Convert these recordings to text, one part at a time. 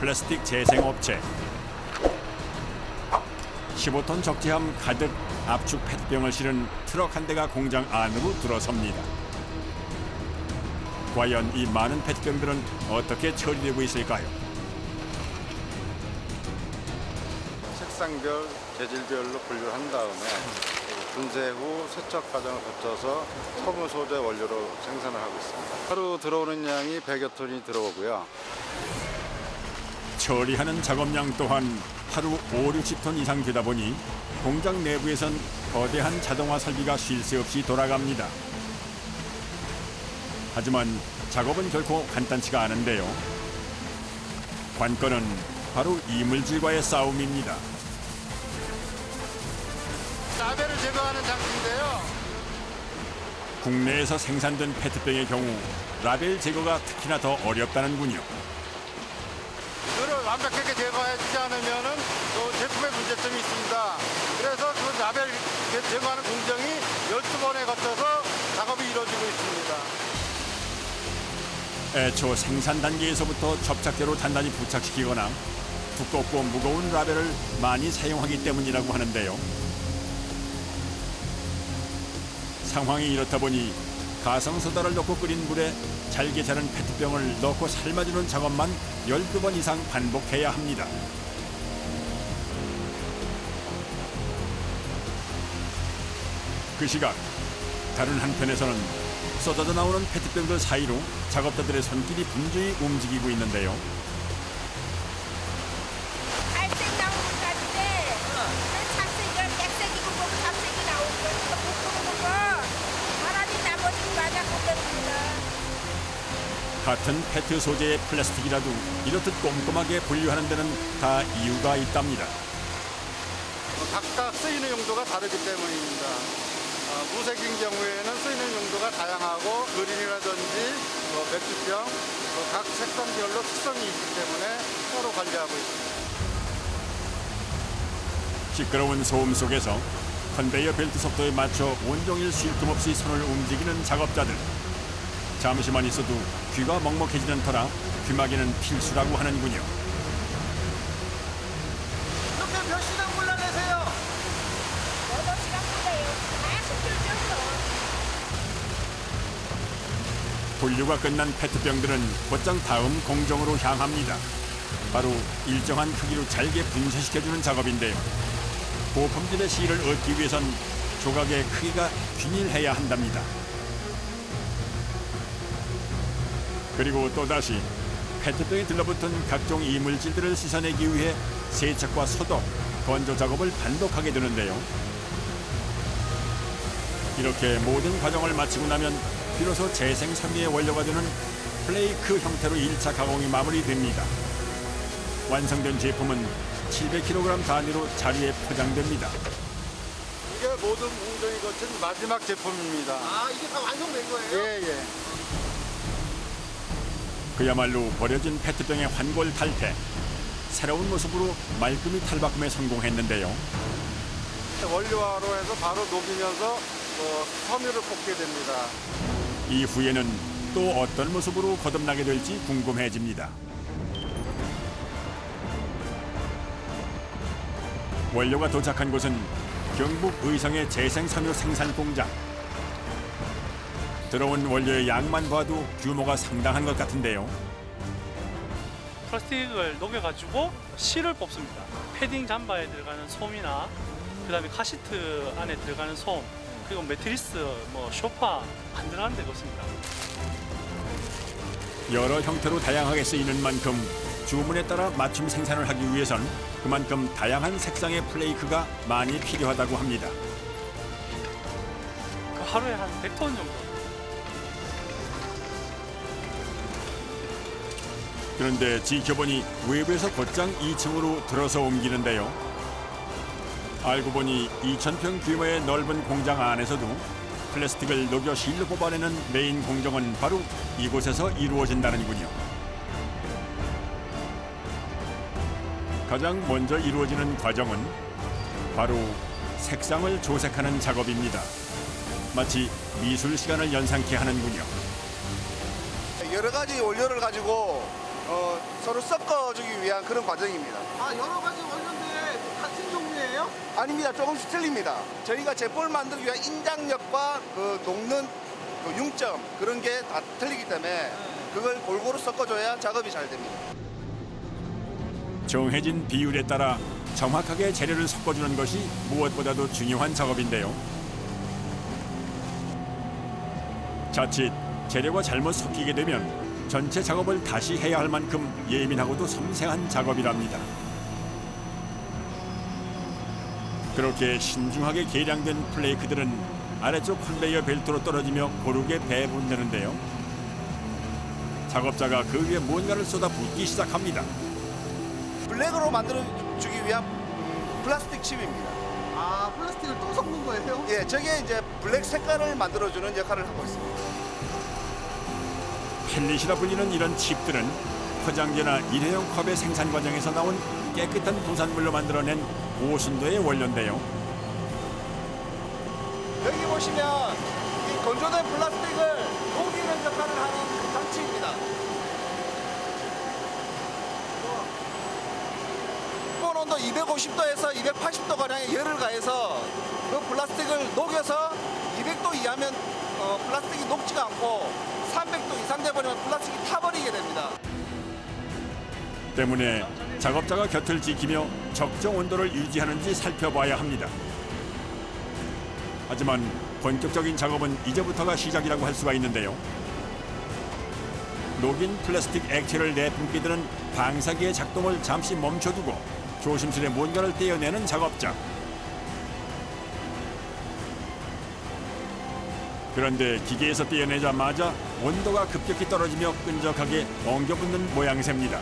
플라스틱 재생업체. 15톤 적재함 가득 압축 페트병을 실은 트럭 한 대가 공장 안으로 들어섭니다. 과연 이 많은 페트병들은 어떻게 처리되고 있을까요? 색상별, 재질별로 분류를 한 다음에 분쇄 후 세척 과정을 거쳐서 섬유 소재 원료로 생산을 하고 있습니다. 하루 들어오는 양이 100여 톤이 들어오고요. 처리하는 작업량 또한 하루 5, 60톤 이상 되다 보니 공장 내부에선 거대한 자동화 설비가 쉴 새 없이 돌아갑니다. 하지만 작업은 결코 간단치가 않은데요. 관건은 바로 이물질과의 싸움입니다. 라벨을 제거하는 장치인데요. 국내에서 생산된 페트병의 경우 라벨 제거가 특히나 더 어렵다는군요. 이거를 완벽하게 제거해주지 않으면 또 제품에 문제점이 있습니다. 그래서 그 라벨 제거하는 공정이 12번에 거쳐서 작업이 이루어지고 있습니다. 애초 생산 단계에서부터 접착제로 단단히 부착시키거나 두껍고 무거운 라벨을 많이 사용하기 때문이라고 하는데요. 상황이 이렇다 보니 가성소다를 넣고 끓인 물에 잘게 자른 페트병을 넣고 삶아주는 작업만 12번 이상 반복해야 합니다. 그 시각 다른 한편에서는 쏟아져 나오는 페트병들 사이로 작업자들의 손길이 분주히 움직이고 있는데요. 갈색 나오는 가지인데 착색이 백색이고 뭐 잡색이 나오는 거 못 보는 거 사람이 나머지 맞아 건드립니다. 같은 페트 소재의 플라스틱이라도 이렇듯 꼼꼼하게 분류하는 데는 다 이유가 있답니다. 각각 쓰이는 용도가 다르기 때문입니다. 무색인 경우에는 쓰이는 용도가 다양하고 그린이라든지 맥주병 각 색상별로 특성이 있기 때문에 서로 관리하고 있습니다. 시끄러운 소음 속에서 컨베이어 벨트 속도에 맞춰 온종일 쉴 틈 없이 손을 움직이는 작업자들. 잠시만 있어도 귀가 먹먹해지는 터라 귀마개는 필수라고 하는군요. 이렇게 몇 시간 골라내세요? 8시간 걸려요. 40분 정도. 분류가 끝난 페트병들은 곧장 다음 공정으로 향합니다. 바로 일정한 크기로 잘게 분쇄시켜주는 작업인데요. 고품질의 실을 얻기 위해선 조각의 크기가 균일해야 한답니다. 그리고 또다시 페트병에 들러붙은 각종 이물질들을 씻어내기 위해 세척과 소독, 건조 작업을 반복하게 되는데요. 이렇게 모든 과정을 마치고 나면 비로소 재생 섬유의 원료가 되는 플레이크 형태로 1차 가공이 마무리됩니다. 완성된 제품은 700kg 단위로 자리에 포장됩니다. 이게 모든 공정이 거친 마지막 제품입니다. 아, 이게 다 완성된 거예요? 예. 그야말로 버려진 페트병의 환골 탈태. 새로운 모습으로 말끔히 탈바꿈에 성공했는데요. 원료화로 해서 바로 녹이면서 섬유를 뽑게 됩니다. 이후에는 또 어떤 모습으로 거듭나게 될지 궁금해집니다. 원료가 도착한 곳은 경북 의성의 재생섬유 생산 공장. 들어온 원료의 양만 봐도 규모가 상당한 것 같은데요. 플라스틱을 녹여가지고 실을 뽑습니다. 패딩 잠바에 들어가는 솜이나 그다음에 카시트 안에 들어가는 솜, 그리고 매트리스, 소파 안 들어가는 데가 없습니다. 여러 형태로 다양하게 쓰이는 만큼 주문에 따라 맞춤 생산을 하기 위해선 그만큼 다양한 색상의 플레이크가 많이 필요하다고 합니다. 그 하루에 한 100톤 정도. 그런데 지켜보니 외부에서 곧장 2층으로 들어서 옮기는데요. 알고 보니 2,000평 규모의 넓은 공장 안에서도 플라스틱을 녹여 실로 뽑아내는 메인 공정은 바로 이곳에서 이루어진다는군요. 가장 먼저 이루어지는 과정은 바로 색상을 조색하는 작업입니다. 마치 미술 시간을 연상케 하는군요. 여러 가지 원료를 가지고 서로 섞어주기 위한 그런 과정입니다. 아, 여러 가지 원료인데 같은 종류예요? 아닙니다. 조금씩 틀립니다. 저희가 제품을 만들기 위한 인장력과 그 녹는 그 융점 그런 게 다 틀리기 때문에 그걸 골고루 섞어줘야 작업이 잘 됩니다. 정해진 비율에 따라 정확하게 재료를 섞어주는 것이 무엇보다도 중요한 작업인데요. 자칫 재료가 잘못 섞이게 되면 전체 작업을 다시 해야 할 만큼 예민하고도 섬세한 작업이랍니다. 그렇게 신중하게 계량된 플레이크들은 아래쪽 컨베이어 벨트로 떨어지며 고르게 배분되는데요. 작업자가 그 위에 뭔가를 쏟아 붓기 시작합니다. 블랙으로 만들어주기 위한 플라스틱 칩입니다. 아, 플라스틱을 또 섞는 거예요? 예, 저게 이제 블랙 색깔을 만들어주는 역할을 하고 있습니다. 펠릿이라 불리는 이런 칩들은 포장재나 일회용 컵의 생산 과정에서 나온 깨끗한 부산물로 만들어낸 고순도의 원료인데요. 여기 보시면 이 건조된 플라스틱을 녹이는 역할을 하는 장치입니다. 기본 온도 250도에서 280도 가량의 열을 가해서 그 플라스틱을 녹여서 200도 이하면 플라스틱이 녹지가 않고 300도 이상 돼버리면 플라스틱이 타버리게 됩니다. 때문에 작업자가 곁을 지키며 적정 온도를 유지하는지 살펴봐야 합니다. 하지만 본격적인 작업은 이제부터가 시작이라고 할 수가 있는데요. 녹인 플라스틱 액체를 내뿜게 되는 방사기의 작동을 잠시 멈춰두고 조심스레 뭔가를 떼어내는 작업자. 그런데 기계에서 떼어내자마자 온도가 급격히 떨어지며 끈적하게 엉겨붙는 모양새입니다.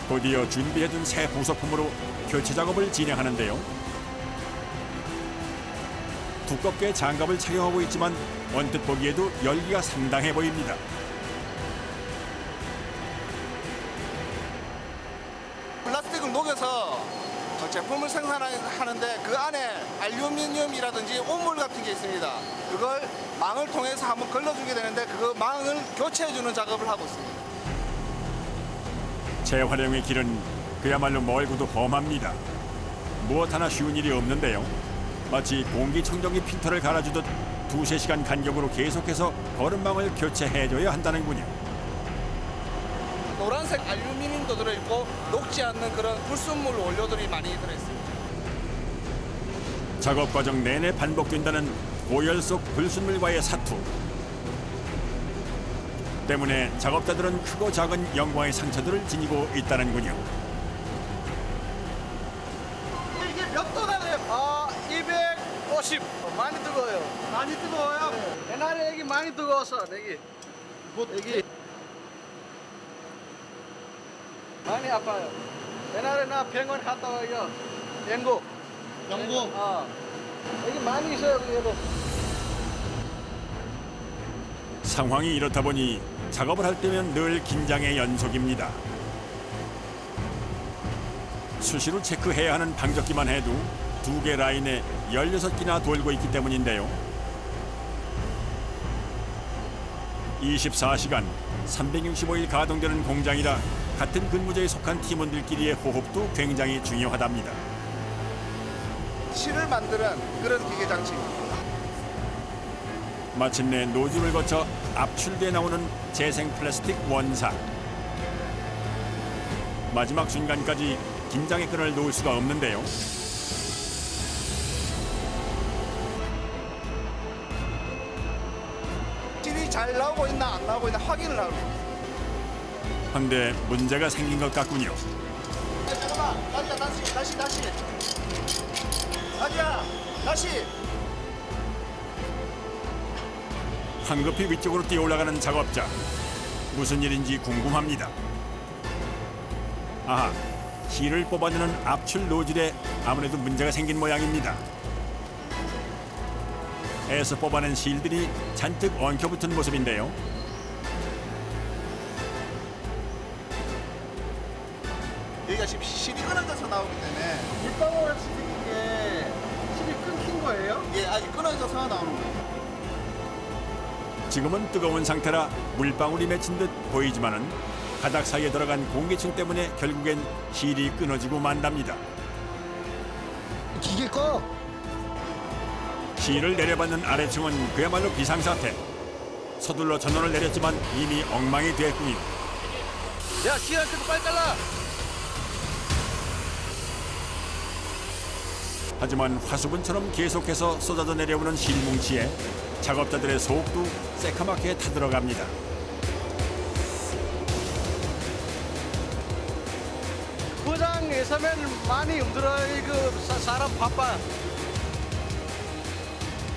곧이어 준비해둔 새 부속품으로 교체 작업을 진행하는데요. 두껍게 장갑을 착용하고 있지만 언뜻 보기에도 열기가 상당해 보입니다. 플라스틱을 녹여서 제품을 생산하는데 그 안에 알루미늄이라든지 오물 같은 게 있습니다. 그걸 망을 통해서 한번 걸러주게 되는데 그 망을 교체해주는 작업을 하고 있습니다. 재활용의 길은 그야말로 멀고도 험합니다. 무엇 하나 쉬운 일이 없는데요. 마치 공기청정기 필터를 갈아주듯 2~3시간 간격으로 계속해서 거름망을 교체해줘야 한다는군요. 노란색 알루미늄도 들어있고 녹지 않는 그런 불순물 원료들이 많이 들어있습니다. 작업 과정 내내 반복된다는 고열 속 불순물과의 사투. 때문에 작업자들은 크고 작은 영광의 상처들을 지니고 있다는군요. 이게 몇 도나 돼요? 아, 250. 많이 뜨거워요. 많이 뜨거워요? 옛날에 여기 많이 뜨거웠어, 여기. 여기. 많이 아파요. 옛날에 나 병원 갔다 와요. 영국. 영국? 여기 많이 있어요, 그래도. 상황이 이렇다 보니 작업을 할 때면 늘 긴장의 연속입니다. 수시로 체크해야 하는 방적기만 해도 2개 라인에 16기나 돌고 있기 때문인데요. 24시간 365일 가동되는 공장이라 같은 근무자에 속한 팀원들끼리의 호흡도 굉장히 중요하답니다. 실을 만드는 그런 기계 장치입니다. 마침내 노즐을 거쳐 압출돼 나오는 재생 플라스틱 원사. 마지막 순간까지 긴장의 끈을 놓을 수가 없는데요. 실이 잘 나오고 있나 안 나오고 있나 확인을 하고 있습니다. 한데 문제가 생긴 것 같군요. 잠깐만, 나지야 다시. 나지야, 다시. 황급히 위쪽으로 뛰어 올라가는 작업자. 무슨 일인지 궁금합니다. 아하, 실을 뽑아내는 압출 노즐에 아무래도 문제가 생긴 모양입니다. 애써 뽑아낸 실들이 잔뜩 엉켜붙은 모습인데요. 여기가 지금 실이 끊어져서 나오기 때문에 물방울 치는 게 실이 끊긴 거예요? 예, 아직 끊어져서 나오는 거예요. 지금은 뜨거운 상태라 물방울이 맺힌 듯 보이지만은 가닥 사이에 들어간 공기층 때문에 결국엔 실이 끊어지고 만답니다. 기계 꺼. 실을 내려받는 아래층은 그야말로 비상사태. 서둘러 전원을 내렸지만 이미 엉망이 됐군요. 야, 시할 때도 빨리 잘라. 하지만 화수분처럼 계속해서 쏟아져 내려오는 실뭉치에 작업자들의 속도 새카맣게 타들어갑니다. 포장에서면 많이 힘들어. 사람 바빠.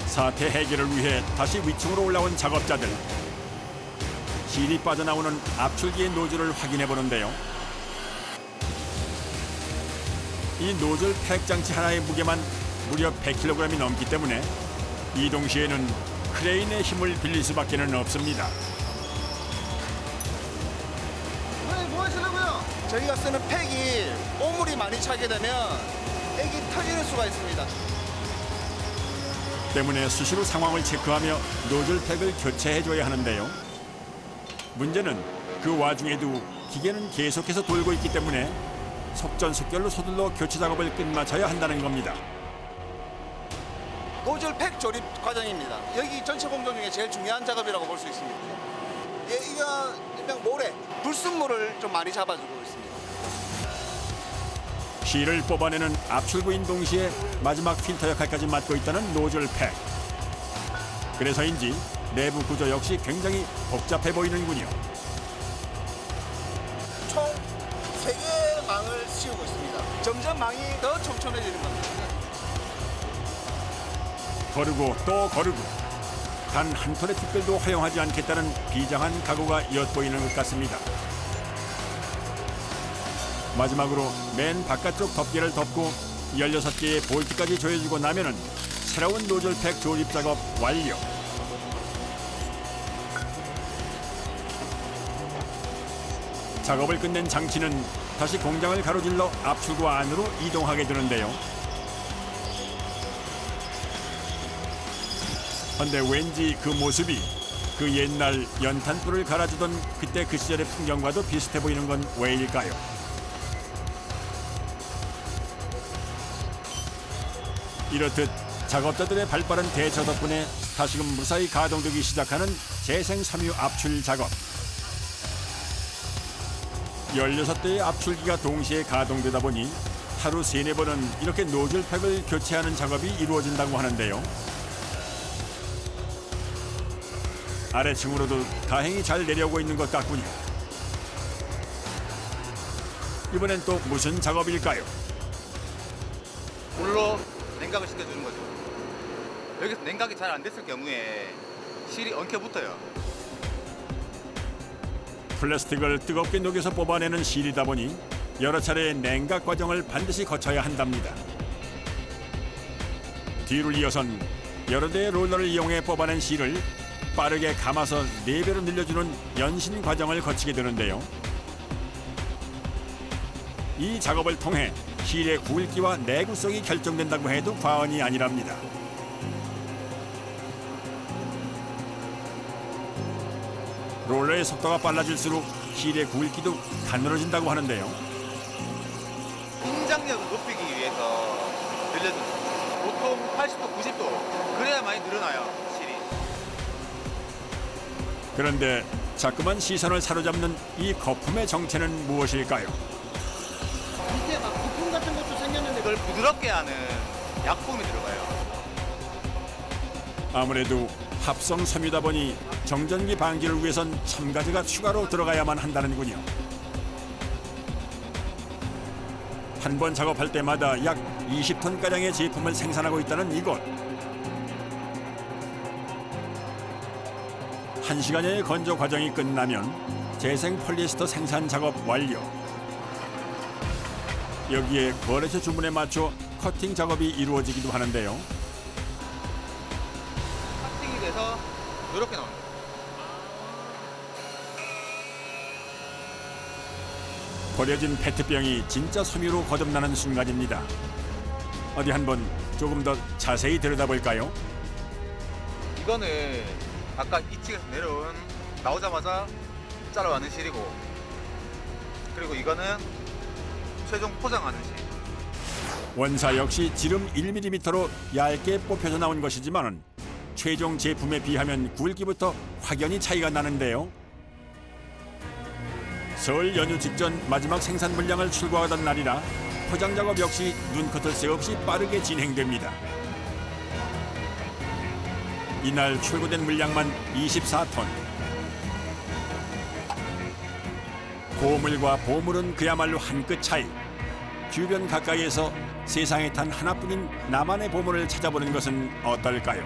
사태 해결을 위해 다시 위층으로 올라온 작업자들. 실이 빠져나오는 압출기의 노즐을 확인해 보는데요. 이 노즐 팩 장치 하나의 무게만 무려 100kg이 넘기 때문에 이동 시에는 크레인의 힘을 빌릴 수밖에는 없습니다. 뭐 하시려고요? 저희가 쓰는 팩이 오물이 많이 차게 되면 액이 터지는 수가 있습니다. 때문에 수시로 상황을 체크하며 노즐 팩을 교체해줘야 하는데요. 문제는 그 와중에도 기계는 계속해서 돌고 있기 때문에 속전속결로 서둘러 교체 작업을 끝마쳐야 한다는 겁니다. 노즐 팩 조립 과정입니다. 여기 전체 공정 중에 제일 중요한 작업이라고 볼 수 있습니다. 예, 이거 일명 모래, 불순물을 좀 많이 잡아주고 있습니다. 실을 뽑아내는 압출구인 동시에 마지막 필터 역할까지 맡고 있다는 노즐 팩. 그래서인지 내부 구조 역시 굉장히 복잡해 보이는군요. 총 3개의 망을 씌우고 있습니다. 점점 망이 더 촘촘해지는 겁니다. 거르고 또 거르고 단 한 톨의 티끌도 허용하지 않겠다는 비장한 각오가 엿보이는 것 같습니다. 마지막으로 맨 바깥쪽 덮개를 덮고 16개의 볼트까지 조여주고 나면은 새로운 노즐팩 조립 작업 완료. 작업을 끝낸 장치는 다시 공장을 가로질러 압출구 안으로 이동하게 되는데요. 근데 왠지 그 모습이 그 옛날 연탄불을 갈아주던 그때 그 시절의 풍경과도 비슷해 보이는 건 왜일까요? 이렇듯 작업자들의 발빠른 대처 덕분에 다시금 무사히 가동되기 시작하는 재생 섬유 압출 작업. 16대의 압출기가 동시에 가동되다 보니 하루 3-4번은 이렇게 노즐팩을 교체하는 작업이 이루어진다고 하는데요. 아래층으로도 다행히 잘 내려오고 있는 것 같군요. 이번엔 또 무슨 작업일까요? 물로 냉각을 시켜주는 거죠. 여기서 냉각이 잘 안 됐을 경우에 실이 엉켜 붙어요. 플라스틱을 뜨겁게 녹여서 뽑아내는 실이다 보니 여러 차례의 냉각 과정을 반드시 거쳐야 한답니다. 뒤를 이어선 여러 대의 롤러를 이용해 뽑아낸 실을 빠르게 감아서 4배로 늘려주는 연신 과정을 거치게 되는데요. 이 작업을 통해 실의 굵기와 내구성이 결정된다고 해도 과언이 아니랍니다. 롤러의 속도가 빨라질수록 실의 굵기도 가늘어진다고 하는데요. 공장력을 높이기 위해서 늘려줍니다. 보통 80도, 90도 그래야 많이 늘어나요, 실이. 그런데 자꾸만 시선을 사로잡는 이 거품의 정체는 무엇일까요? 밑에 막 부품 같은 것도 생겼는데 그걸 부드럽게 하는 약품이 들어가요. 아무래도 합성 섬유다 보니 정전기 방지를 위해선 첨가제가 추가로 들어가야만 한다는군요. 한 번 작업할 때마다 약 20톤가량의 제품을 생산하고 있다는 이곳. 1시간여의 건조 과정이 끝나면 재생 폴리에스터 생산 작업 완료. 여기에 거래처 주문에 맞춰 커팅 작업이 이루어지기도 하는데요. 커팅이 돼서 이렇게 나옵니다. 버려진 페트병이 진짜 섬유로 거듭나는 순간입니다. 어디 한번 조금 더 자세히 들여다볼까요? 이거는 아까 2층에서 내려온 나오자마자 잘라와는 실이고, 그리고 이거는 최종 포장하는 실. 원사 역시 지름 1mm로 얇게 뽑혀서 나온 것이지만 최종 제품에 비하면 굵기부터 확연히 차이가 나는데요. 설 연휴 직전 마지막 생산 물량을 출고하던 날이라 포장 작업 역시 눈커틀 새 없이 빠르게 진행됩니다. 이날 출고된 물량만 24톤. 고물과 보물은 그야말로 한 끗 차이. 주변 가까이에서 세상에 단 하나뿐인 나만의 보물을 찾아보는 것은 어떨까요?